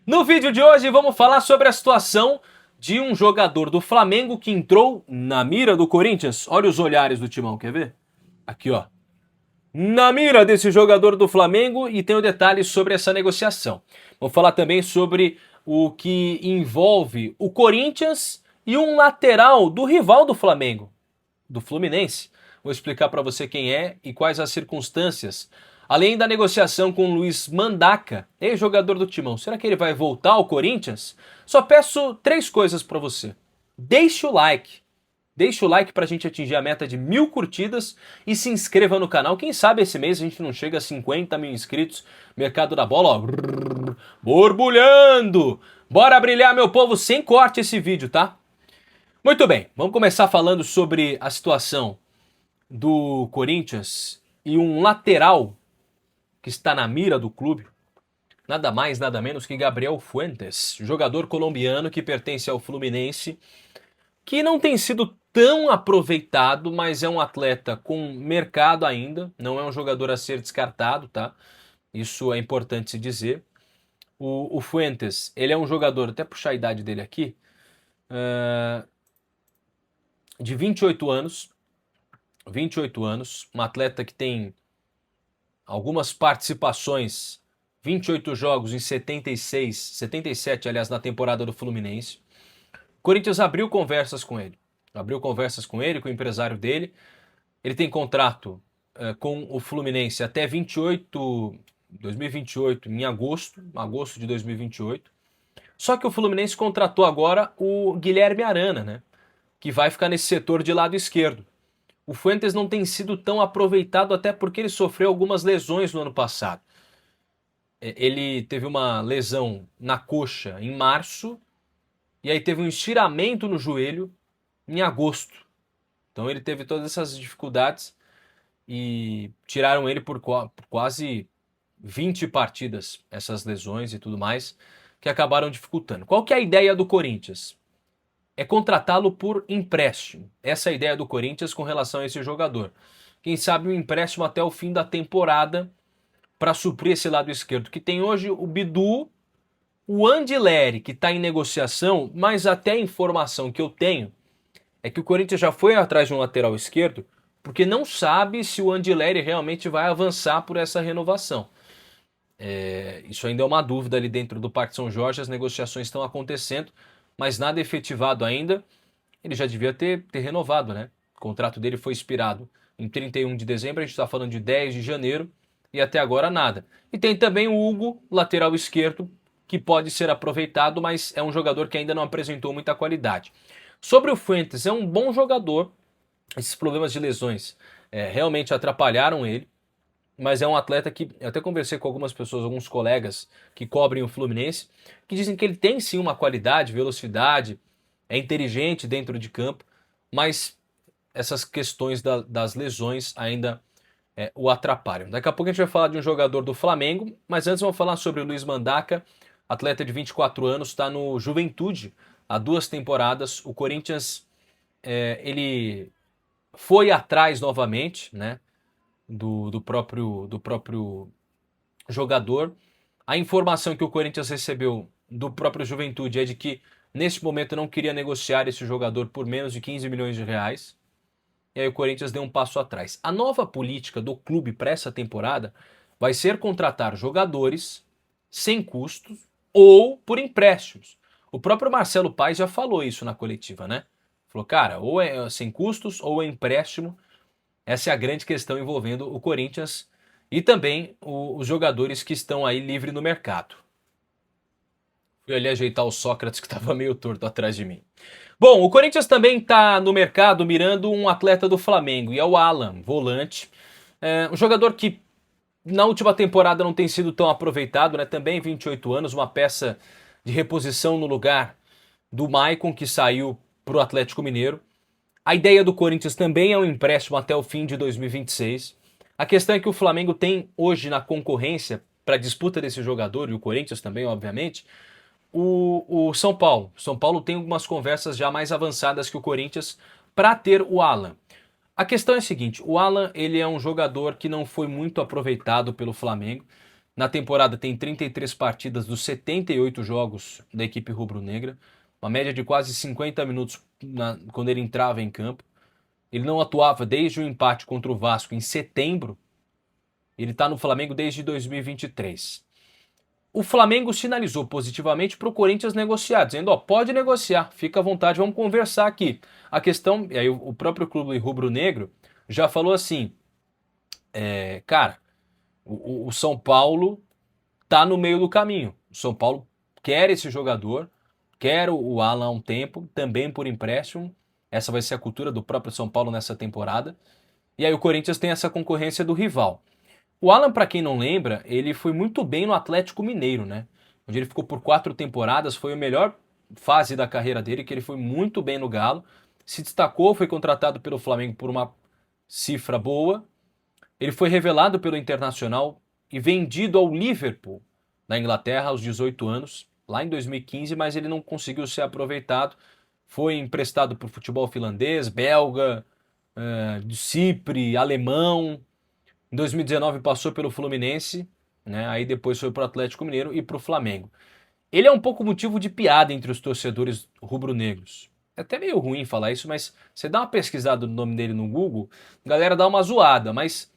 No vídeo de hoje vamos falar sobre a situação de um jogador do Flamengo que entrou na mira do Corinthians. Olha os olhares do Timão, quer ver? Aqui, ó. Na mira desse jogador do Flamengo, e tem o detalhe sobre essa negociação. Vamos falar também sobre o que envolve o Corinthians e um lateral do rival do Flamengo, do Fluminense. Vou explicar para você quem é e quais as circunstâncias. Além da negociação com o Luiz Mandaca, ex-jogador do Timão. Será que ele vai voltar ao Corinthians? Só peço 3 coisas para você. Deixe o like. Deixa o like pra gente atingir a meta de 1000 curtidas e se inscreva no canal. Quem sabe esse mês a gente não chega a 50 mil inscritos. Mercado da bola, ó, borbulhando. Bora brilhar, meu povo, sem corte esse vídeo, tá? Muito bem, vamos começar falando sobre a situação do Corinthians e um lateral que está na mira do clube. Nada mais, nada menos que Gabriel Fuentes, jogador colombiano que pertence ao Fluminense, que não tem sido tão aproveitado, mas é um atleta com mercado ainda, não é um jogador a ser descartado, tá? Isso é importante se dizer. O Fuentes, ele é um jogador, até puxar a idade dele aqui, de 28 anos, um atleta que tem algumas participações, 28 jogos em 77, aliás, na temporada do Fluminense. O Corinthians abriu conversas com ele, com o empresário dele. Ele tem contrato com o Fluminense até 2028, em agosto de 2028. Só que o Fluminense contratou agora o Guilherme Arana, né? Que vai ficar nesse setor de lado esquerdo. O Fuentes não tem sido tão aproveitado, até porque ele sofreu algumas lesões no ano passado. Ele teve uma lesão na coxa em março, e aí teve um estiramento no joelho em agosto. Então ele teve todas essas dificuldades e tiraram ele por quase 20 partidas, essas lesões e tudo mais, que acabaram dificultando. Qual que é a ideia do Corinthians? É contratá-lo por empréstimo. Essa é a ideia do Corinthians com relação a esse jogador. Quem sabe um empréstimo até o fim da temporada para suprir esse lado esquerdo, que tem hoje o Bidu, o Andileri, que está em negociação, mas até a informação que eu tenho é que o Corinthians já foi atrás de um lateral esquerdo porque não sabe se o Andileri realmente vai avançar por essa renovação. Isso ainda é uma dúvida ali dentro do Parque São Jorge, as negociações estão acontecendo, mas nada efetivado ainda. Ele já devia ter renovado, né? O contrato dele foi expirado em 31 de dezembro, a gente está falando de 10 de janeiro e até agora nada. E tem também o Hugo, lateral esquerdo, que pode ser aproveitado, mas é um jogador que ainda não apresentou muita qualidade. Sobre o Fuentes, é um bom jogador. Esses problemas de lesões realmente atrapalharam ele, mas é um atleta que eu até conversei com algumas pessoas, alguns colegas que cobrem o Fluminense, que dizem que ele tem sim uma qualidade, velocidade, é inteligente dentro de campo, mas essas questões das lesões ainda o atrapalham. Daqui a pouco a gente vai falar de um jogador do Flamengo, mas antes vamos falar sobre o Luiz Mandaca, atleta de 24 anos, está no Juventude há 2 temporadas. O Corinthians, ele foi atrás novamente, né, do próprio jogador. A informação que o Corinthians recebeu do próprio Juventude é de que, neste momento, não queria negociar esse jogador por menos de 15 milhões de reais. E aí o Corinthians deu um passo atrás. A nova política do clube para essa temporada vai ser contratar jogadores sem custos ou por empréstimos. O próprio Marcelo Paes já falou isso na coletiva, né? Falou, cara, ou é sem custos ou é empréstimo. Essa é a grande questão envolvendo o Corinthians e também os jogadores que estão aí livre no mercado. Fui ali ajeitar o Sócrates que estava meio torto atrás de mim. Bom, o Corinthians também está no mercado mirando um atleta do Flamengo, e é o Alan, volante. Um jogador que na última temporada não tem sido tão aproveitado, né? Também 28 anos, uma peça de reposição no lugar do Maicon, que saiu para o Atlético Mineiro. A ideia do Corinthians também é um empréstimo até o fim de 2026. A questão é que o Flamengo tem hoje na concorrência para a disputa desse jogador, e o Corinthians também, obviamente, o São Paulo. São Paulo tem algumas conversas já mais avançadas que o Corinthians para ter o Alan. A questão é a seguinte, o Alan ele é um jogador que não foi muito aproveitado pelo Flamengo. Na temporada tem 33 partidas dos 78 jogos da equipe rubro-negra, uma média de quase 50 minutos quando ele entrava em campo. Ele não atuava desde o empate contra o Vasco em setembro. Ele está no Flamengo desde 2023. O Flamengo sinalizou positivamente para o Corinthians negociar, dizendo, pode negociar, fica à vontade, vamos conversar aqui. A questão, e aí o próprio clube rubro-negro já falou assim, cara, o São Paulo tá no meio do caminho. O São Paulo quer esse jogador, quer o Alan há um tempo, também por empréstimo. Essa vai ser a cultura do próprio São Paulo nessa temporada. E aí o Corinthians tem essa concorrência do rival. O Alan, para quem não lembra, ele foi muito bem no Atlético Mineiro, né? Onde ele ficou por 4 temporadas, foi a melhor fase da carreira dele, que ele foi muito bem no Galo. Se destacou, foi contratado pelo Flamengo por uma cifra boa. Ele foi revelado pelo Internacional e vendido ao Liverpool, na Inglaterra, aos 18 anos, lá em 2015, mas ele não conseguiu ser aproveitado. Foi emprestado para o futebol finlandês, belga, de Chipre, alemão. Em 2019 passou pelo Fluminense, né? Aí depois foi para o Atlético Mineiro e para o Flamengo. Ele é um pouco motivo de piada entre os torcedores rubro-negros. É até meio ruim falar isso, mas você dá uma pesquisada no nome dele no Google, a galera dá uma zoada, mas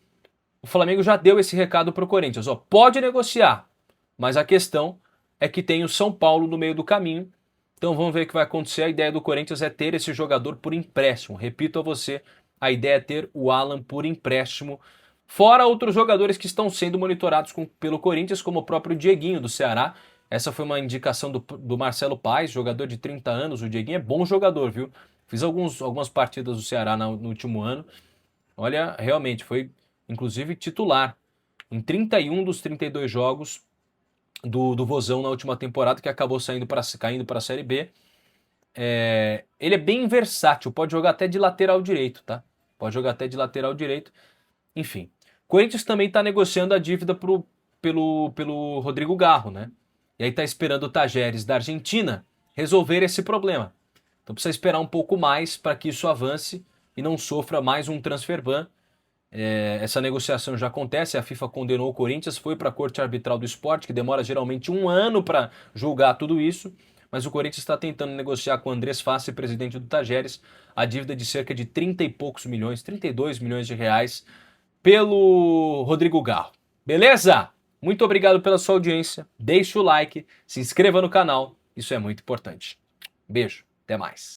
o Flamengo já deu esse recado para o Corinthians. Pode negociar, mas a questão é que tem o São Paulo no meio do caminho. Então vamos ver o que vai acontecer. A ideia do Corinthians é ter esse jogador por empréstimo. Repito a você, a ideia é ter o Alan por empréstimo. Fora outros jogadores que estão sendo monitorados pelo Corinthians, como o próprio Dieguinho do Ceará. Essa foi uma indicação do Marcelo Paes, jogador de 30 anos. O Dieguinho é bom jogador, viu? Fiz algumas partidas do Ceará no último ano. Olha, realmente foi, inclusive, titular em 31 dos 32 jogos do Vozão na última temporada, que acabou caindo para a Série B. Ele é bem versátil, pode jogar até de lateral direito, tá? Pode jogar até de lateral direito. Enfim, Corinthians também está negociando a dívida pelo Rodrigo Garro, né? E aí está esperando o Tajeres da Argentina resolver esse problema. Então precisa esperar um pouco mais para que isso avance e não sofra mais um transfer ban. Essa negociação já acontece, a FIFA condenou o Corinthians, foi para a Corte Arbitral do Esporte, que demora geralmente 1 ano para julgar tudo isso, mas o Corinthians está tentando negociar com o Andrés Fassi, presidente do Tajeres, a dívida de cerca de 30 e poucos milhões, 32 milhões de reais, pelo Rodrigo Garro. Beleza? Muito obrigado pela sua audiência, deixe o like, se inscreva no canal, isso é muito importante. Beijo, até mais.